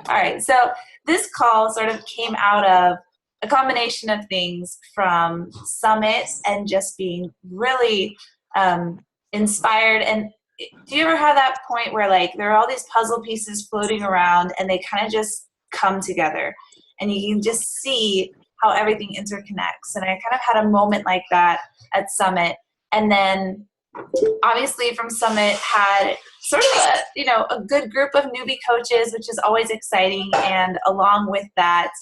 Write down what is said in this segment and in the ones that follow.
All right. So this call sort of came out of a combination of things from Summit and just being really inspired. And do you ever have that point where like there are all these puzzle pieces floating around and they kind of just come together and you can just see how everything interconnects? And I kind of had a moment like that at Summit. And then obviously from Summit had sort of a good group of newbie coaches, which is always exciting. And along with that,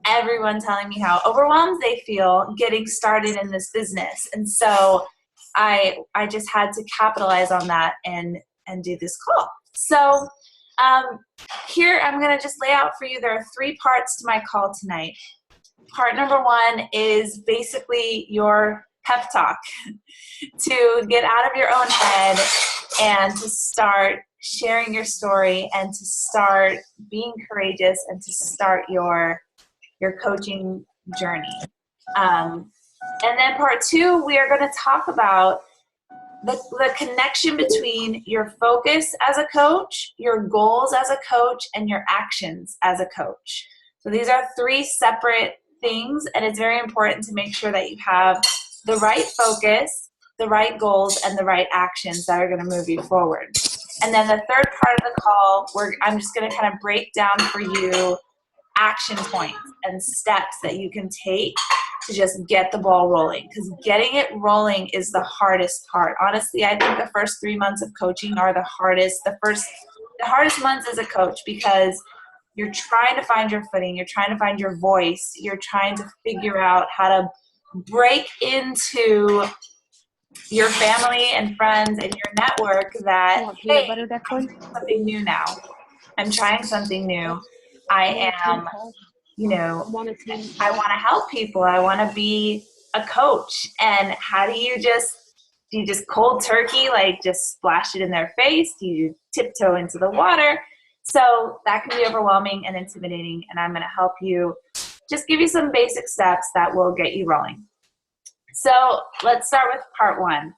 everyone telling me how overwhelmed they feel getting started in this business. And so I just had to capitalize on that and do this call. So here I'm going to just lay out for you, there are 3 parts to my call tonight. Part number 1 is basically your pep talk to get out of your own head and to start sharing your story and to start being courageous and to start your coaching journey. And then part 2, we are going to talk about the connection between your focus as a coach, your goals as a coach, and your actions as a coach. So these are 3 separate things, and it's very important to make sure that you have the right focus, the right goals, and the right actions that are going to move you forward. And then the third part of the call, I'm just going to kind of break down for you action points and steps that you can take to just get the ball rolling, because getting it rolling is the hardest part. Honestly, I think the first 3 months of coaching are the hardest. The hardest months as a coach, because you're trying to find your footing, you're trying to find your voice, you're trying to figure out how to break into your family and friends and your network that, hey, I'm trying something new now. I'm trying something new. I am, I want to help people. I want to be a coach. And how do you just cold turkey, like just splash it in their face? Do you tiptoe into the water? So that can be overwhelming and intimidating. And I'm going to help you, just give you some basic steps that will get you rolling. So let's start with part 1.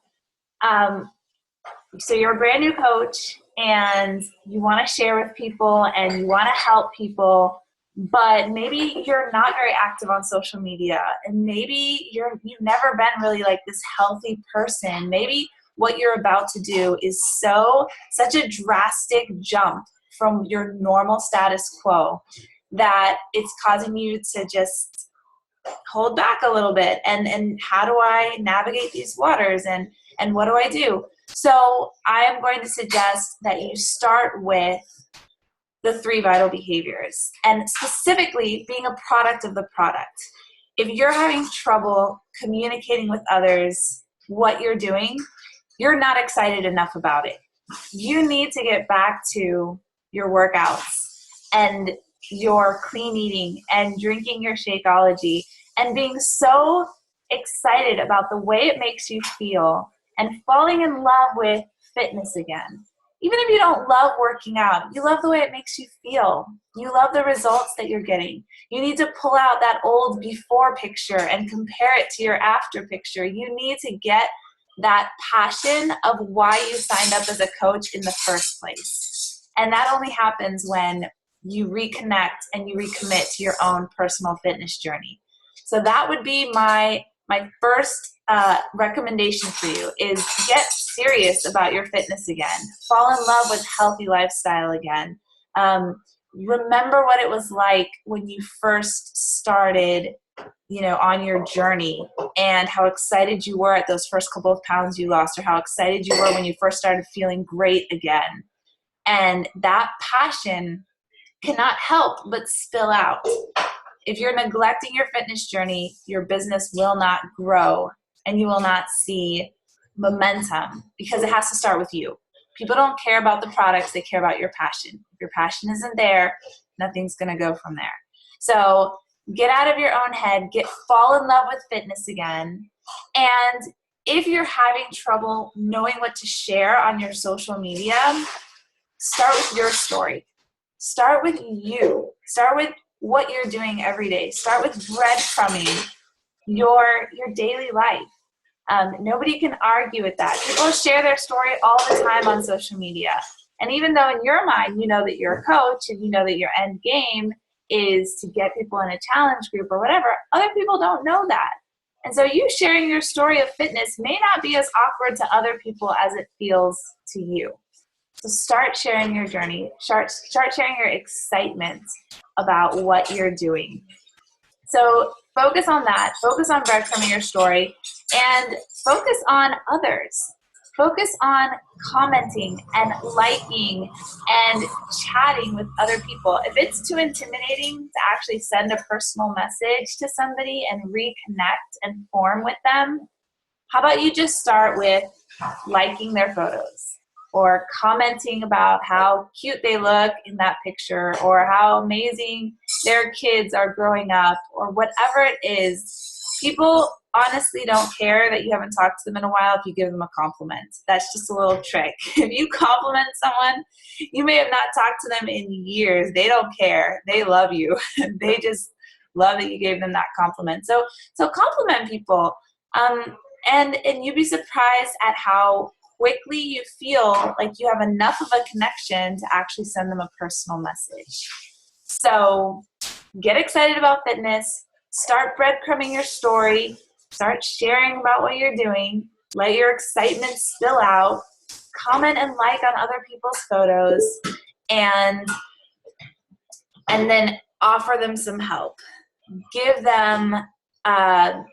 So you're a brand new coach and you want to share with people and you want to help people, but maybe you're not very active on social media, and maybe you've never been really like this healthy person. Maybe what you're about to do is such a drastic jump from your normal status quo that it's causing you to just hold back a little bit. And how do I navigate these waters, and what do I do? So I am going to suggest that you start with the 3 vital behaviors, and specifically being a product of the product. If you're having trouble communicating with others what you're doing, you're not excited enough about it. You need to get back to your workouts and your clean eating and drinking your Shakeology and being so excited about the way it makes you feel and falling in love with fitness again. Even if you don't love working out, you love the way it makes you feel. You love the results that you're getting. You need to pull out that old before picture and compare it to your after picture. You need to get that passion of why you signed up as a coach in the first place. And that only happens when you reconnect and you recommit to your own personal fitness journey. So that would be my first recommendation for you, is get serious about your fitness again. Fall in love with healthy lifestyle again. Remember what it was like when you first started, on your journey, and how excited you were at those first couple of pounds you lost, or how excited you were when you first started feeling great again. And that passion cannot help but spill out. If you're neglecting your fitness journey, your business will not grow and you will not see momentum, because it has to start with you. People don't care about the products, they care about your passion. If your passion isn't there, nothing's going to go from there. So get out of your own head, fall in love with fitness again. And if you're having trouble knowing what to share on your social media, start with your story. Start with you. Start with what you're doing every day. Start with breadcrumbing your daily life. Nobody can argue with that. People share their story all the time on social media. And even though in your mind, you know that you're a coach and you know that your end game is to get people in a challenge group or whatever, other people don't know that. And so you sharing your story of fitness may not be as awkward to other people as it feels to you. So start sharing your journey, start sharing your excitement about what you're doing. So focus on that, focus on breadcrumbing your story, and focus on others. Focus on commenting and liking and chatting with other people. If it's too intimidating to actually send a personal message to somebody and reconnect and form with them, how about you just start with liking their photos or commenting about how cute they look in that picture or how amazing their kids are growing up or whatever it is. People honestly don't care that you haven't talked to them in a while if you give them a compliment. That's just a little trick. If you compliment someone, you may have not talked to them in years. They don't care. They love you. They just love that you gave them that compliment. So compliment people. And you'd be surprised at how quickly you feel like you have enough of a connection to actually send them a personal message. So get excited about fitness. Start breadcrumbing your story. Start sharing about what you're doing. Let your excitement spill out. Comment and like on other people's photos. And then offer them some help. Give them a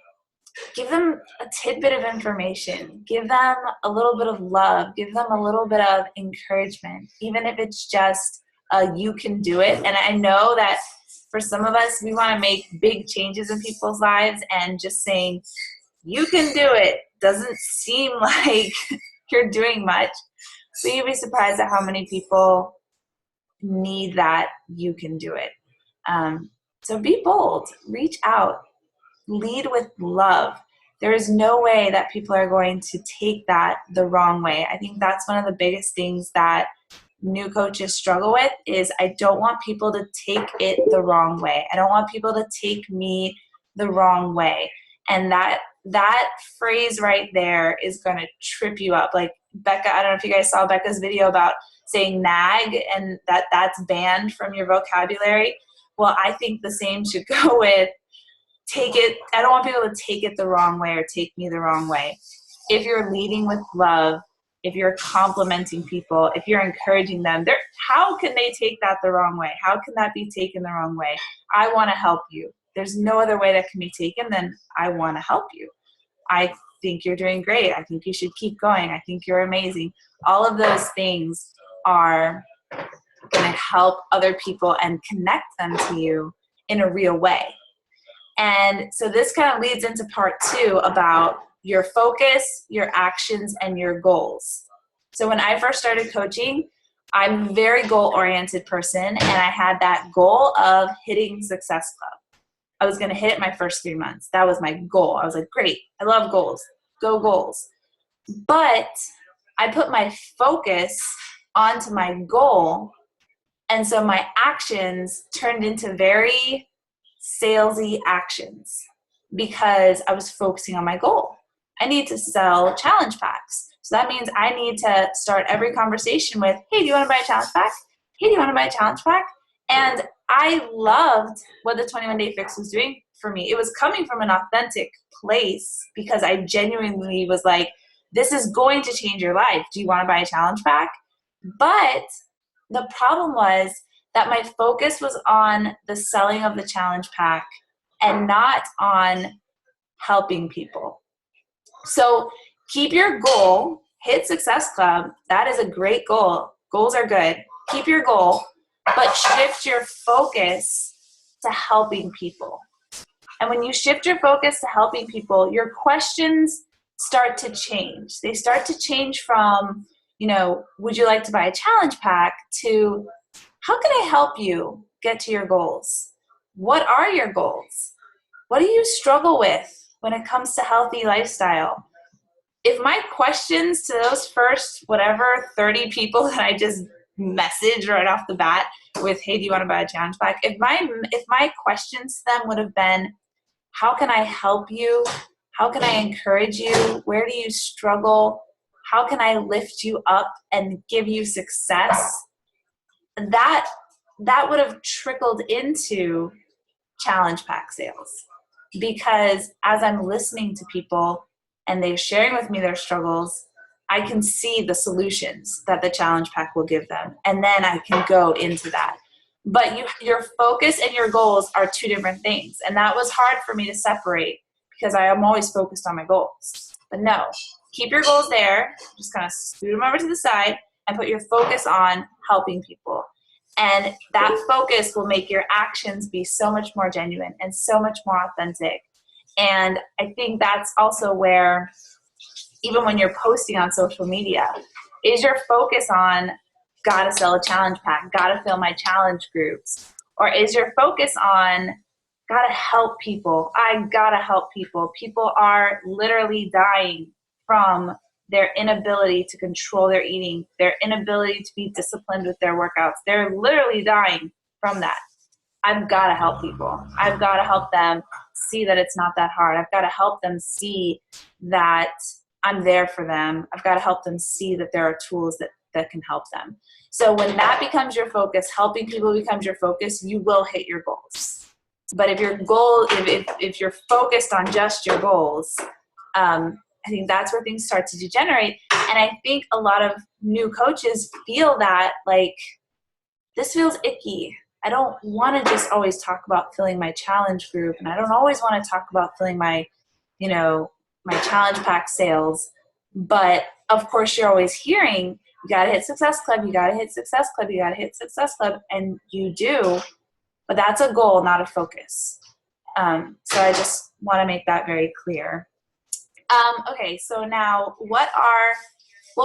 tidbit of information. Give them a little bit of love. Give them a little bit of encouragement, even if it's just you can do it. And I know that for some of us, we want to make big changes in people's lives, and just saying you can do it doesn't seem like you're doing much. So you'd be surprised at how many people need that you can do it. So be bold, reach out, lead with love. There is no way that people are going to take that the wrong way. I think that's one of the biggest things that new coaches struggle with is I don't want people to take it the wrong way. I don't want people to take me the wrong way. And that phrase right there is going to trip you up. Like Becca, I don't know if you guys saw Becca's video about saying nag and that's banned from your vocabulary. Well, I think the same should go with take it. I don't want people to take it the wrong way or take me the wrong way. If you're leading with love, if you're complimenting people, if you're encouraging them, how can they take that the wrong way? How can that be taken the wrong way? I want to help you. There's no other way that can be taken than I want to help you. I think you're doing great. I think you should keep going. I think you're amazing. All of those things are going to help other people and connect them to you in a real way. And so this kind of leads into part 2 about your focus, your actions, and your goals. So when I first started coaching, I'm a very goal-oriented person, and I had that goal of hitting Success Club. I was going to hit it my first 3 months. That was my goal. I was like, great, I love goals. Go goals. But I put my focus onto my goal, and so my actions turned into very salesy actions because I was focusing on my goal. I need to sell challenge packs. So that means I need to start every conversation with, hey, do you want to buy a challenge pack? Hey, do you want to buy a challenge pack? And I loved what the 21-Day Fix was doing for me. It was coming from an authentic place because I genuinely was like, this is going to change your life. Do you want to buy a challenge pack? But the problem was that my focus was on the selling of the challenge pack and not on helping people. So keep your goal, hit Success Club. That is a great goal. Goals are good. Keep your goal, but shift your focus to helping people. And when you shift your focus to helping people, your questions start to change. They start to change from, would you like to buy a challenge pack to how can I help you get to your goals? What are your goals? What do you struggle with when it comes to healthy lifestyle? If my questions to those first 30 people that I just messaged right off the bat with, hey, do you want to buy a challenge pack? If my questions to them would have been, how can I help you? How can I encourage you? Where do you struggle? how can I lift you up and give you success, that would have trickled into challenge pack sales. Because as I'm listening to people and they're sharing with me their struggles, I can see the solutions that the challenge pack will give them. And then I can go into that. But your focus and your goals are two different things. And that was hard for me to separate because I am always focused on my goals. But no, keep your goals there. Just kind of scoot them over to the side and put your focus on helping people. And that focus will make your actions be so much more genuine and so much more authentic. And I think that's also where, even when you're posting on social media, is your focus on gotta sell a challenge pack, gotta fill my challenge groups? Or is your focus on gotta help people? I gotta help people. People are literally dying from their inability to control their eating, their inability to be disciplined with their workouts. They're literally dying from that. I've got to help people. I've got to help them see that it's not that hard. I've got to help them see that I'm there for them. I've got to help them see that there are tools that can help them. So when that becomes your focus, helping people becomes your focus, you will hit your goals. But if your goal, if you're focused on just your goals, I think that's where things start to degenerate. And I think a lot of new coaches feel that, like, this feels icky. I don't want to just always talk about filling my challenge group, and I don't always want to talk about filling my, my challenge pack sales. But of course, you're always hearing, you got to hit Success Club, you got to hit Success Club, you got to hit Success Club, and you do. But that's a goal, not a focus. So I just want to make that very clear. Okay, so now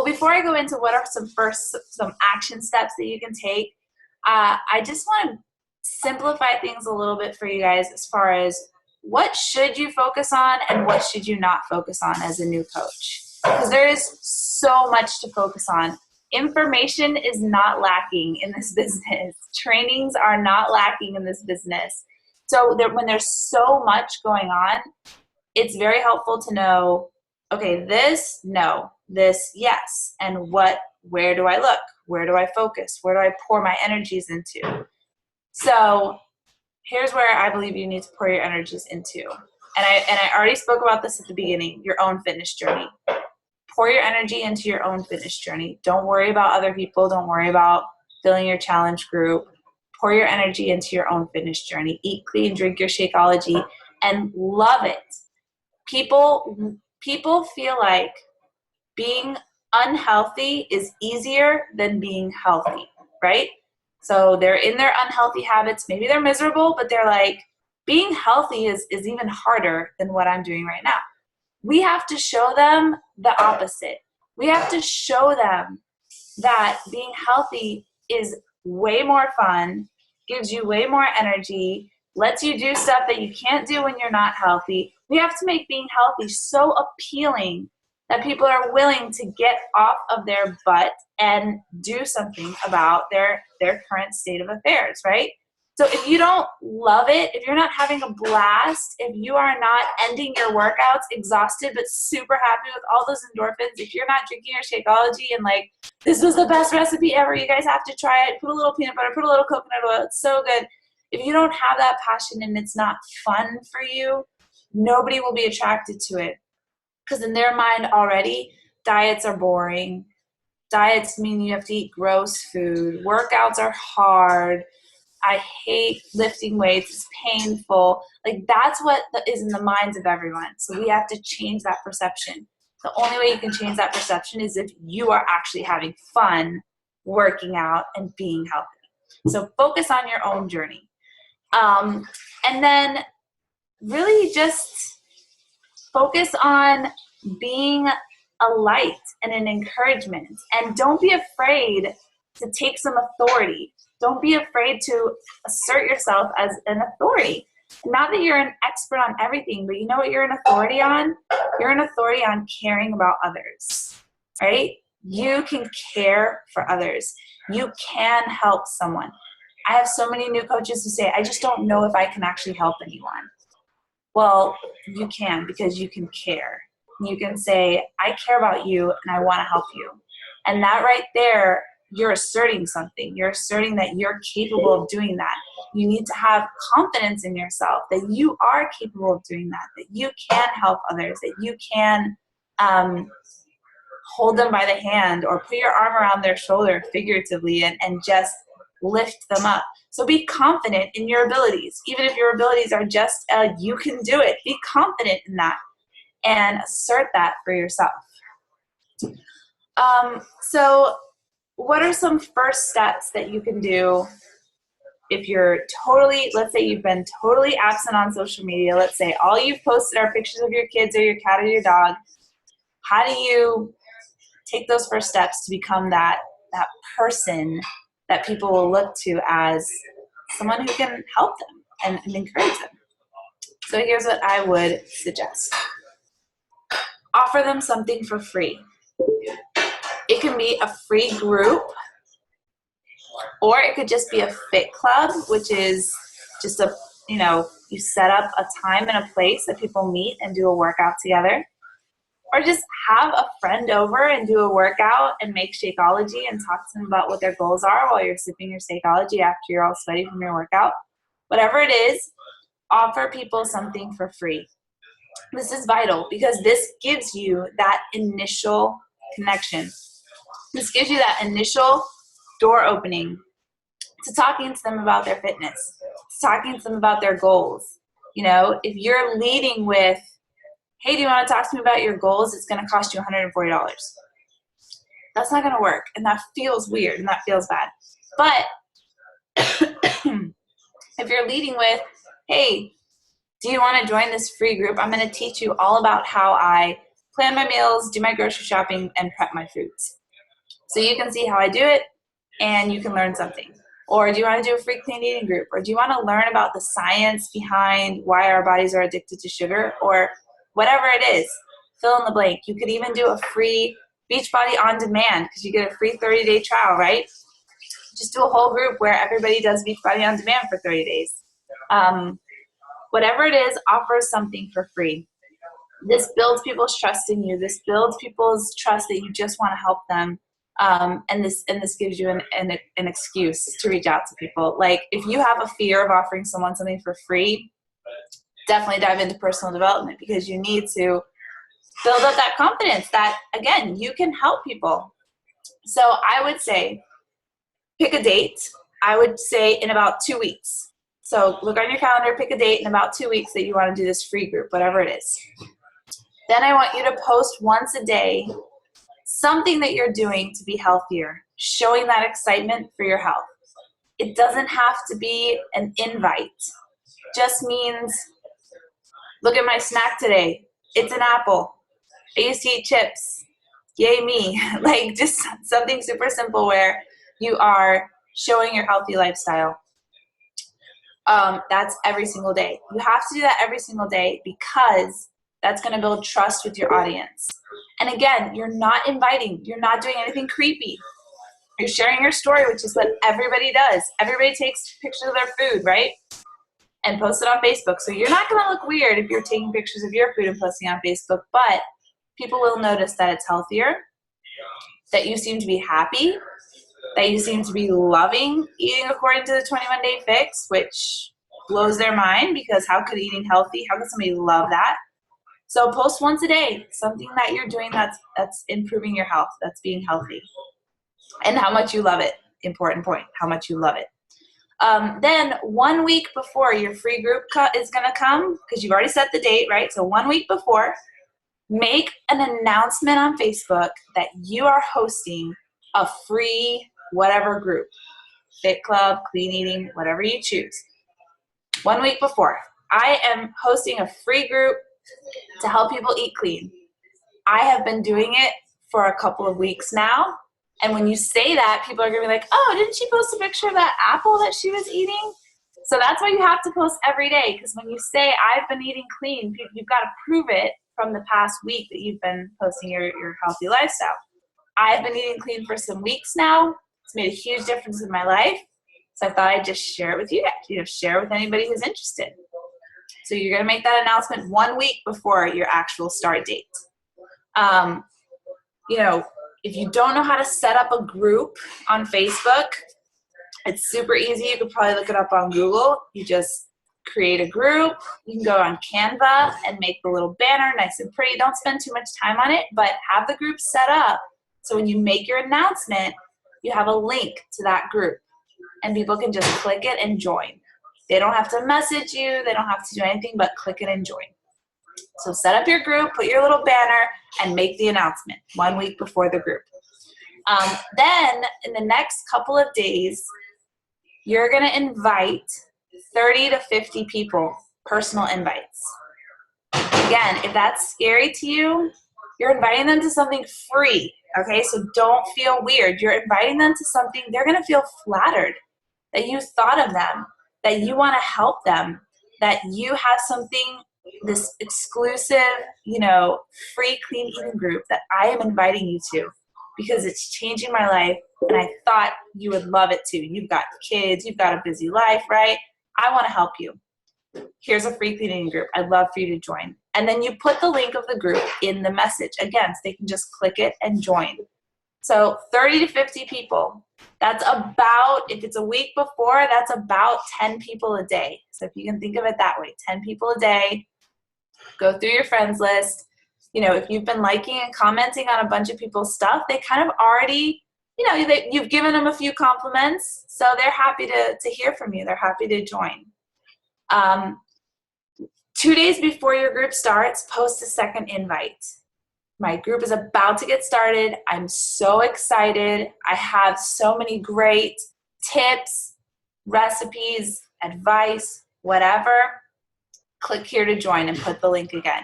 before I go into what are some action steps that you can take, I just want to simplify things a little bit for you guys as far as what should you focus on and what should you not focus on as a new coach. Because there is so much to focus on. Information is not lacking in this business. Trainings are not lacking in this business. So when there's so much going on, it's very helpful to know, okay, this, no, this, yes, and where do I look? Where do I focus? Where do I pour my energies into? So here's where I believe you need to pour your energies into. And I already spoke about this at the beginning, your own fitness journey. Pour your energy into your own fitness journey. Don't worry about other people. Don't worry about filling your challenge group. Pour your energy into your own fitness journey. Eat clean, drink your Shakeology, and love it. People feel like being unhealthy is easier than being healthy, right? So they're in their unhealthy habits. Maybe they're miserable, but they're like, being healthy is even harder than what I'm doing right now. We have to show them the opposite. We have to show them that being healthy is way more fun, gives you way more energy, lets you do stuff that you can't do when you're not healthy. We have to make being healthy so appealing that people are willing to get off of their butt and do something about their current state of affairs, right? So if you don't love it, if you're not having a blast, if you are not ending your workouts exhausted but super happy with all those endorphins, if you're not drinking your Shakeology and like, this was the best recipe ever, you guys have to try it, put a little peanut butter, put a little coconut oil, it's so good. If you don't have that passion and it's not fun for you, nobody will be attracted to it. Because in their mind already, diets are boring. Diets mean you have to eat gross food. Workouts are hard. I hate lifting weights. It's painful. Like, that's what is in the minds of everyone. So we have to change that perception. The only way you can change that perception is if you are actually having fun working out and being healthy. So focus on your own journey. And then really just focus on being a light and an encouragement. And don't be afraid to take some authority. Don't be afraid to assert yourself as an authority. Not that you're an expert on everything, but you know what you're an authority on? You're an authority on caring about others, right? You can care for others. You can help someone. I have so many new coaches who say, I just don't know if I can actually help anyone. Well, you can, because you can care. You can say, I care about you and I want to help you. And that right there, you're asserting something. You're asserting that you're capable of doing that. You need to have confidence in yourself that you are capable of doing that you can help others, that you can hold them by the hand or put your arm around their shoulder figuratively and just lift them up. So be confident in your abilities. Even if your abilities are just you can do it, be confident in that and assert that for yourself. So what are some first steps that you can do if you're totally, let's say you've been totally absent on social media, let's say all you've posted are pictures of your kids or your cat or your dog. How do you take those first steps to become that person that people will look to as someone who can help them and encourage them? So here's what I would suggest. Offer them something for free. It can be a free group, or it could just be a fit club, which is just you set up a time and a place that people meet and do a workout together. Or just have a friend over and do a workout and make Shakeology and talk to them about what their goals are while you're sipping your Shakeology after you're all sweaty from your workout. Whatever it is, offer people something for free. This is vital because this gives you that initial connection. This gives you that initial door opening to talking to them about their fitness, to talking to them about their goals. If you're leading with, hey, do you want to talk to me about your goals? It's going to cost you $140. That's not going to work. And that feels weird and that feels bad. But if you're leading with, hey, do you want to join this free group? I'm going to teach you all about how I plan my meals, do my grocery shopping, and prep my foods. So you can see how I do it and you can learn something. Or do you want to do a free clean eating group? Or do you want to learn about the science behind why our bodies are addicted to sugar? Or whatever it is, fill in the blank. You could even do a free Beachbody on demand because you get a free 30-day trial, right? Just do a whole group where everybody does Beachbody on demand for 30 days. Whatever it is, offer something for free. This builds people's trust in you. This builds people's trust that you just want to help them. And this gives you an excuse to reach out to people. Like if you have a fear of offering someone something for free, definitely dive into personal development because you need to build up that confidence that, again, you can help people. So I would say pick a date. I would say in about 2 weeks. So look on your calendar, pick a date in about 2 weeks that you want to do this free group, whatever it is. Then I want you to post once a day something that you're doing to be healthier, showing that excitement for your health. It doesn't have to be an invite. Just means, look at my snack today. It's an apple. I used to eat chips. Yay me. Like just something super simple where you are showing your healthy lifestyle. That's every single day. You have to do that every single day because that's going to build trust with your audience. And again, you're not inviting. You're not doing anything creepy. You're sharing your story, which is what everybody does. Everybody takes pictures of their food, right? And post it on Facebook. So you're not going to look weird if you're taking pictures of your food and posting on Facebook, but people will notice that it's healthier, that you seem to be happy, that you seem to be loving eating according to the 21-day fix, which blows their mind because how could eating healthy, how could somebody love that? So post once a day, something that you're doing that's improving your health, that's being healthy, and how much you love it. Important point, how much you love it. Then 1 week before your free group is going to come, because you've already set the date, right? So 1 week before, make an announcement on Facebook that you are hosting a free whatever group, fit club, clean eating, whatever you choose. 1 week before, I am hosting a free group to help people eat clean. I have been doing it for a couple of weeks now. And when you say that, people are going to be like, oh, didn't she post a picture of that apple that she was eating? So that's why you have to post every day. Because when you say, I've been eating clean, you've got to prove it from the past week that you've been posting your healthy lifestyle. I've been eating clean for some weeks now. It's made a huge difference in my life. So I thought I'd just share it with you guys, share with anybody who's interested. So you're going to make that announcement 1 week before your actual start date. You know, if you don't know how to set up a group on Facebook, it's super easy. You could probably look it up on Google. You just create a group. You can go on Canva and make the little banner nice and pretty. Don't spend too much time on it, but have the group set up so when you make your announcement, you have a link to that group and people can just click it and join. They don't have to message you. They don't have to do anything but click it and join. So set up your group, put your little banner, and make the announcement 1 week before the group. Then in the next couple of days, you're going to invite 30 to 50 people, personal invites. Again, if that's scary to you, you're inviting them to something free, okay? So don't feel weird. You're inviting them to something, they're going to feel flattered that you thought of them, that you want to help them, that you have something, this exclusive, free clean eating group that I am inviting you to because it's changing my life and I thought you would love it too. You've got kids, you've got a busy life, right? I want to help you. Here's a free clean eating group. I'd love for you to join. And then you put the link of the group in the message. Again, so they can just click it and join. So 30 to 50 people. That's about, if it's a week before, that's about 10 people a day. So if you can think of it that way, 10 people a day. Go through your friends list. If you've been liking and commenting on a bunch of people's stuff, they kind of already, you've given them a few compliments, so they're happy to hear from you. They're happy to join. 2 days before your group starts, post a second invite. My group is about to get started. I'm so excited. I have so many great tips, recipes, advice, whatever. Click here to join and put the link again.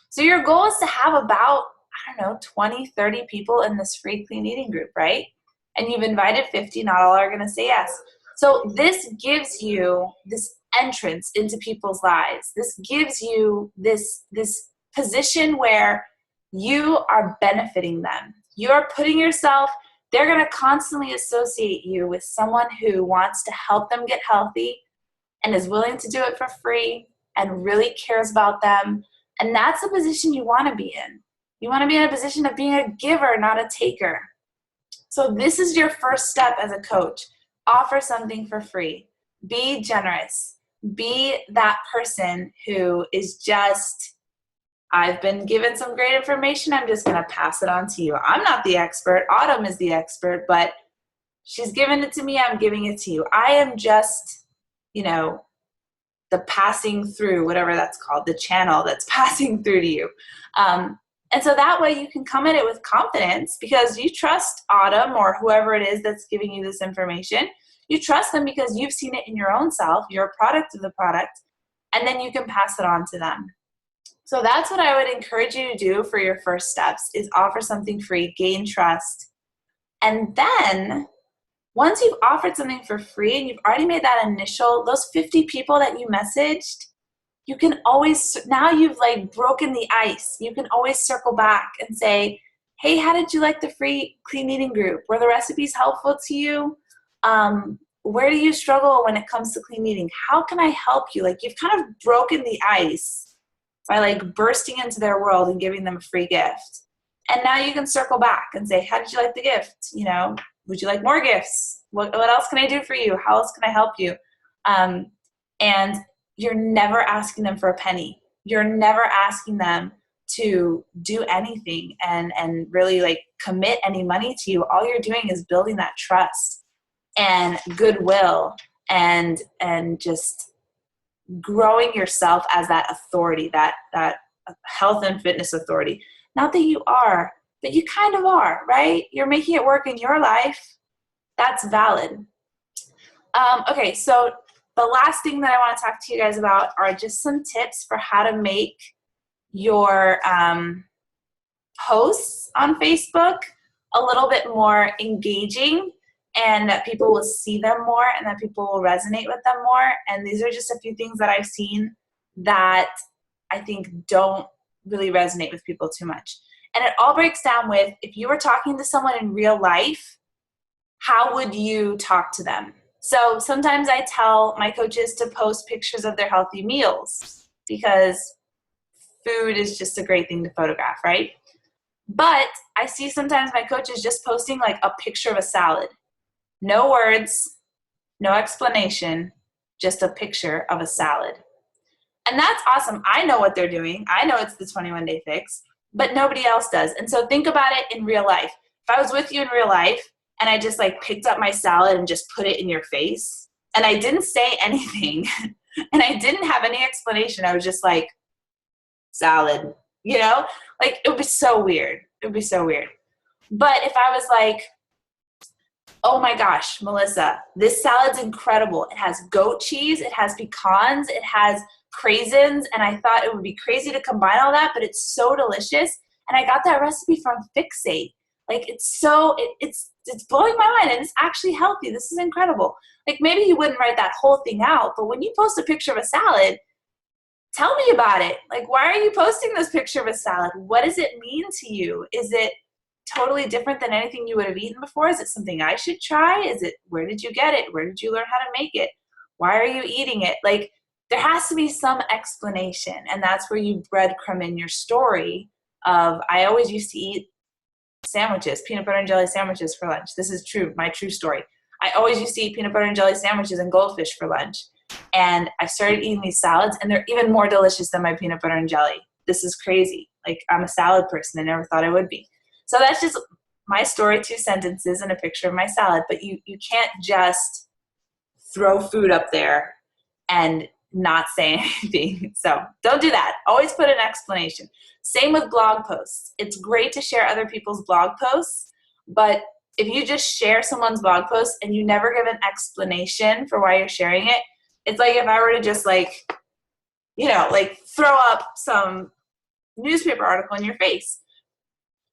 So your goal is to have about, 20, 30 people in this free clean eating group, right? And you've invited 50, not all are going to say yes. So this gives you this entrance into people's lives. This gives you this position where you are benefiting them. You're putting yourself, they're going to constantly associate you with someone who wants to help them get healthy and is willing to do it for free and really cares about them. And that's the position you want to be in. You want to be in a position of being a giver, not a taker. So this is your first step as a coach. Offer something for free. Be generous. Be that person who is just, I've been given some great information, I'm just going to pass it on to you. I'm not the expert. Autumn is the expert, but she's given it to me, I'm giving it to you. I am just, the passing through, whatever that's called, the channel that's passing through to you. And so that way you can come at it with confidence because you trust Autumn or whoever it is that's giving you this information. You trust them because you've seen it in your own self. You're a product of the product, and then you can pass it on to them. So that's what I would encourage you to do for your first steps is offer something free, gain trust. And then once you've offered something for free and you've already made that initial, those 50 people that you messaged, you can always, now you've broken the ice. You can always circle back and say, hey, how did you like the free clean eating group? Were the recipes helpful to you? Where do you struggle when it comes to clean eating? How can I help you? You've kind of broken the ice by bursting into their world and giving them a free gift. And now you can circle back and say, how did you like the gift? Would you like more gifts? What else can I do for you? How else can I help you? And you're never asking them for a penny. You're never asking them to do anything and really commit any money to you. All you're doing is building that trust and goodwill and just growing yourself as that authority, that health and fitness authority. Not that you are, but you kind of are, right? You're making it work in your life. That's valid. Okay, so the last thing that I want to talk to you guys about are just some tips for how to make your posts on Facebook a little bit more engaging and that people will see them more and that people will resonate with them more. And these are just a few things that I've seen that I think don't really resonate with people too much. And it all breaks down with, if you were talking to someone in real life, how would you talk to them? So sometimes I tell my coaches to post pictures of their healthy meals because food is just a great thing to photograph, right? But I see sometimes my coaches just posting like a picture of a salad. No words, no explanation, just a picture of a salad. And that's awesome. I know what they're doing. I know it's the 21 Day Fix, but nobody else does. And so think about it in real life. If I was with you in real life and I just like picked up my salad and just put it in your face and I didn't say anything and I didn't have any explanation, I was just like, salad, you know? Like it would be so weird. It would be so weird. But if I was like, oh my gosh, Melissa, this salad's incredible. It has goat cheese, it has pecans, it has craisins, and I thought it would be crazy to combine all that, but it's so delicious. And I got that recipe from Fixate. Like it's so, it's blowing my mind, and it's actually healthy. This is incredible. Like maybe you wouldn't write that whole thing out, but when you post a picture of a salad, tell me about it. Like, why are you posting this picture of a salad? What does it mean to you? Is it totally different than anything you would have eaten before? Is it something I should try? Is it, where did you get it? Where did you learn how to make it? Why are you eating it? Like, there has to be some explanation. And that's where you breadcrumb in your story of, I always used to eat sandwiches, peanut butter and jelly sandwiches for lunch. This is true, my true story. I always used to eat peanut butter and jelly sandwiches and goldfish for lunch. And I started eating these salads, and they're even more delicious than my peanut butter and jelly. This is crazy. Like, I'm a salad person. I never thought I would be. So that's just my story, 2 sentences and a picture of my salad. But you can't just throw food up there and not say anything. So don't do that. Always put an explanation. Same with blog posts. It's great to share other people's blog posts, but if you just share someone's blog post and you never give an explanation for why you're sharing it, it's like if I were to just like, you know, like throw up some newspaper article in your face.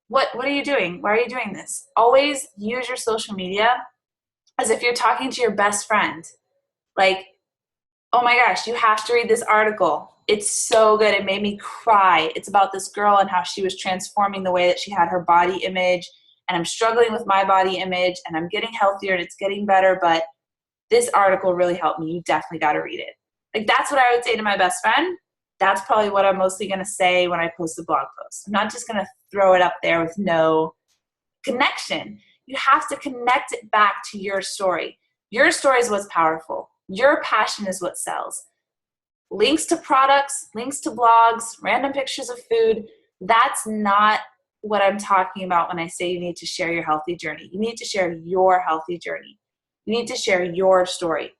What are you doing? Why are you doing this? Always use your social media as if you're talking to your best friend. Like, oh my gosh, you have to read this article. It's so good. It made me cry. It's about this girl and how she was transforming the way that she had her body image. And I'm struggling with my body image, and I'm getting healthier and it's getting better. But this article really helped me. You definitely got to read it. Like, that's what I would say to my best friend. That's probably what I'm mostly going to say when I post a blog post. I'm not just going to throw it up there with no connection. You have to connect it back to your story. Your story is what's powerful. Your passion is what sells. Links to products, links to blogs, random pictures of food, that's not what I'm talking about when I say you need to share your healthy journey. You need to share your healthy journey. You need to share your story.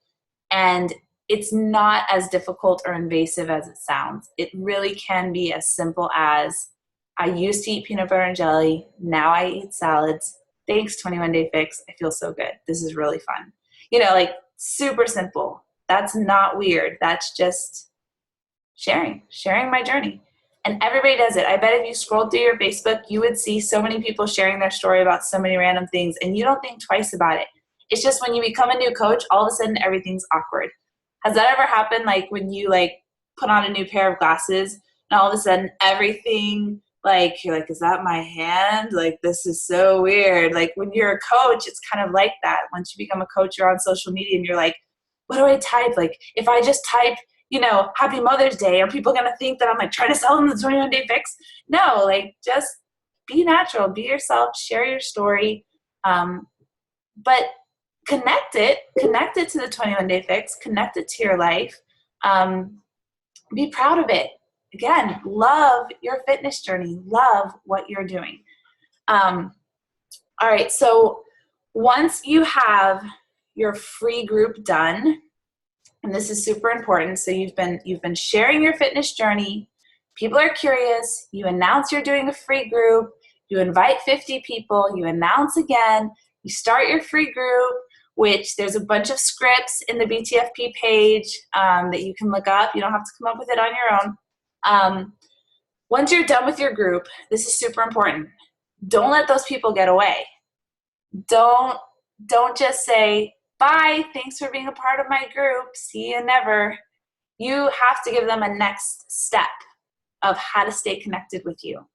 And it's not as difficult or invasive as it sounds. It really can be as simple as, I used to eat peanut butter and jelly. Now I eat salads. Thanks, 21 Day Fix. I feel so good. This is really fun. You know, like super simple. That's not weird. That's just sharing my journey. And everybody does it. I bet if you scrolled through your Facebook, you would see so many people sharing their story about so many random things, and you don't think twice about it. It's just when you become a new coach, all of a sudden everything's awkward. Has that ever happened? Like when you like put on a new pair of glasses and all of a sudden everything, like you're like, is that my hand? Like, this is so weird. Like when you're a coach, it's kind of like that. Once you become a coach, you're on social media and you're like, what do I type? Like if I just type, you know, Happy Mother's Day, are people going to think that I'm like trying to sell them the 21 Day Fix? No, like just be natural, be yourself, share your story. But connect it to the 21 Day Fix, connect it to your life. Be proud of it. Again, love your fitness journey, love what you're doing. All right, so once you have your free group done, and this is super important, so you've been sharing your fitness journey, people are curious, you announce you're doing a free group, you invite 50 people, you announce again, you start your free group, which there's a bunch of scripts in the BTFP page that you can look up. You don't have to come up with it on your own. Once you're done with your group, this is super important. Don't let those people get away. Don't just say, bye, thanks for being a part of my group, see you never. You have to give them a next step of how to stay connected with you.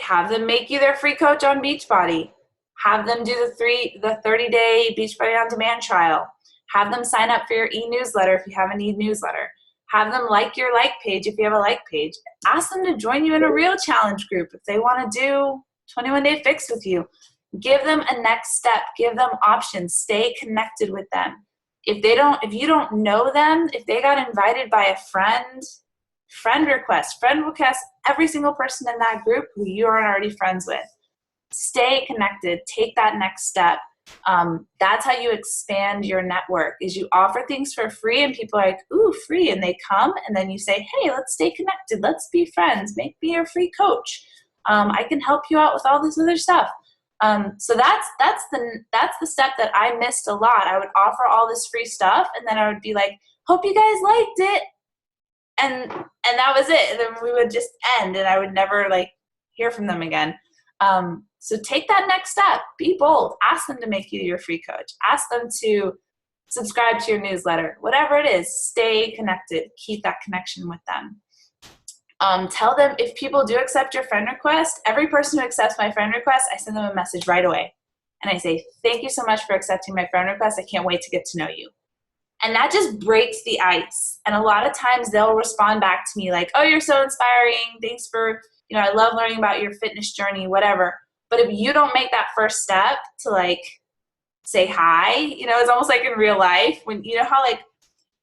Have them make you their free coach on Beachbody. Have them do the 30-day Beachbody On Demand trial. Have them sign up for your e-newsletter if you have an e-newsletter. Have them like your like page if you have a like page. Ask them to join you in a real challenge group if they want to do 21 Day Fix with you. Give them a next step. Give them options. Stay connected with them. If you don't know them, if they got invited by a friend request every single person in that group who you aren't already friends with. Stay connected. Take that next step. That's how you expand your network, is you offer things for free and people are like, ooh, free, and they come, and then you say, hey, let's stay connected. Let's be friends. Make me your free coach. I can help you out with all this other stuff. So that's the step that I missed a lot. I would offer all this free stuff, and then I would be like, hope you guys liked it. And that was it. And then we would just end, and I would never like hear from them again. So take that next step. Be bold. Ask them to make you your free coach. Ask them to subscribe to your newsletter. Whatever it is, stay connected. Keep that connection with them. Tell them, if people do accept your friend request, every person who accepts my friend request, I send them a message right away. And I say, thank you so much for accepting my friend request. I can't wait to get to know you. And that just breaks the ice. And a lot of times they'll respond back to me like, oh, you're so inspiring. Thanks for, I love learning about your fitness journey, whatever. But if you don't make that first step to like say hi, it's almost like in real life when, how like,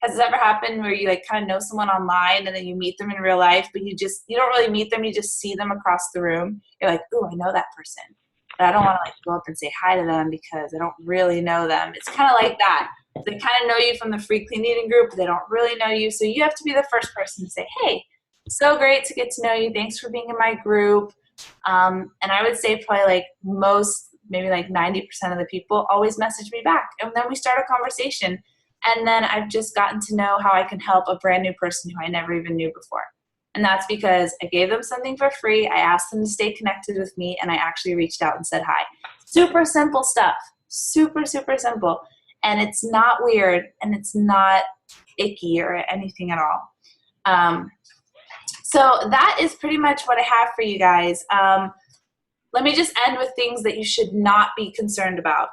has it ever happened where you like kind of know someone online and then you meet them in real life, but you don't really meet them. You just see them across the room. You're like, ooh, I know that person, but I don't want to like go up and say hi to them because I don't really know them. It's kind of like that. They kind of know you from the free clean eating group, but they don't really know you. So you have to be the first person to say, hey, so great to get to know you. Thanks for being in my group. And I would say probably like maybe like 90% of the people always message me back. And then we start a conversation. And then I've just gotten to know how I can help a brand new person who I never even knew before. And that's because I gave them something for free. I asked them to stay connected with me, and I actually reached out and said hi. Super simple stuff. Super, super simple. And it's not weird, and it's not icky or anything at all. So that is pretty much what I have for you guys. Let me just end with things that you should not be concerned about.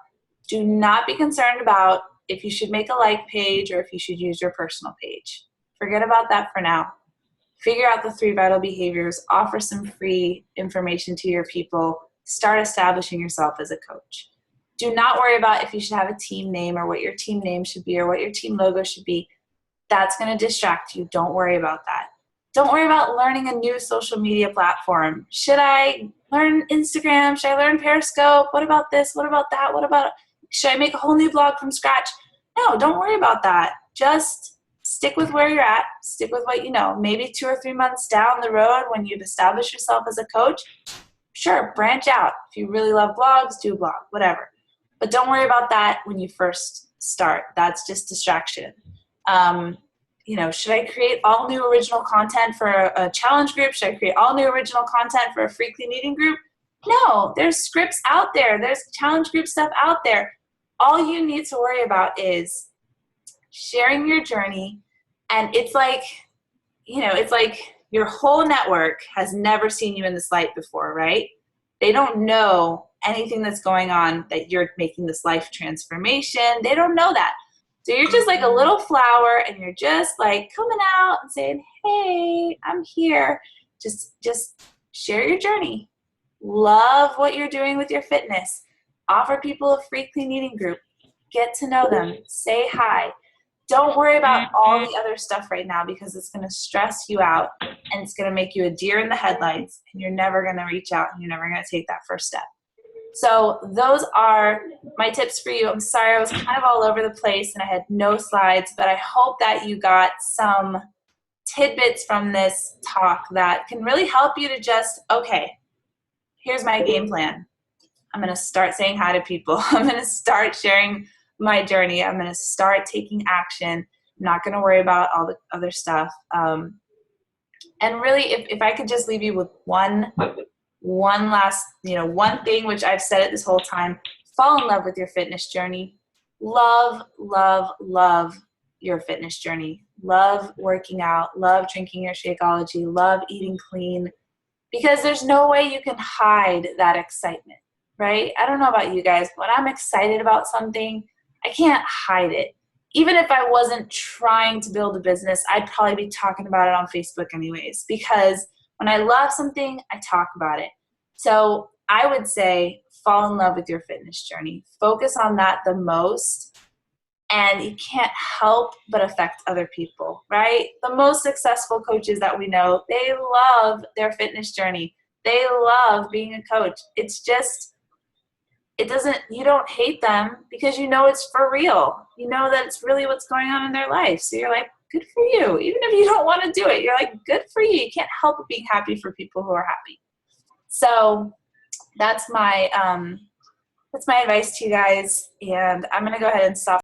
Do not be concerned about if you should make a like page or if you should use your personal page. Forget about that for now. Figure out the 3 vital behaviors. Offer some free information to your people. Start establishing yourself as a coach. Do not worry about if you should have a team name or what your team name should be or what your team logo should be. That's going to distract you. Don't worry about that. Don't worry about learning a new social media platform. Should I learn Instagram? Should I learn Periscope? What about this? What about that? Should I make a whole new blog from scratch? No, don't worry about that. Just stick with where you're at. Stick with what you know. Maybe 2 or 3 months down the road when you've established yourself as a coach, sure, branch out. If you really love blogs, do a blog, whatever. But don't worry about that when you first start. That's just distraction. Should I create all new original content for a challenge group? Should I create all new original content for a free clean eating group? No, there's scripts out there. There's challenge group stuff out there. All you need to worry about is sharing your journey. And it's like your whole network has never seen you in this light before, right? They don't know anything that's going on, that you're making this life transformation. They don't know that. So you're just like a little flower, and you're just like coming out and saying, hey, I'm here. Just share your journey. Love what you're doing with your fitness. Offer people a free clean eating group. Get to know them. Say hi. Don't worry about all the other stuff right now because it's going to stress you out and it's going to make you a deer in the headlights, and you're never going to reach out and you're never going to take that first step. So those are my tips for you. I'm sorry I was kind of all over the place and I had no slides, but I hope that you got some tidbits from this talk that can really help you to just, okay, here's my game plan. I'm going to start saying hi to people. I'm going to start sharing my journey. I'm going to start taking action. I'm not going to worry about all the other stuff. And really, if I could just leave you with one last, one thing, which I've said it this whole time, fall in love with your fitness journey. Love, love, love your fitness journey. Love working out. Love drinking your Shakeology. Love eating clean. Because there's no way you can hide that excitement, right? I don't know about you guys, but when I'm excited about something, I can't hide it. even if I wasn't trying to build a business, I'd probably be talking about it on Facebook anyways, because when I love something, I talk about it. So I would say fall in love with your fitness journey. Focus on that the most, and you can't help but affect other people, right? The most successful coaches that we know, they love their fitness journey. They love being a coach. It's just, you don't hate them because you know it's for real. You know that it's really what's going on in their life. So you're like, good for you. Even if you don't want to do it, you're like, good for you. You can't help but being happy for people who are happy. So that's my advice to you guys. And I'm going to go ahead and stop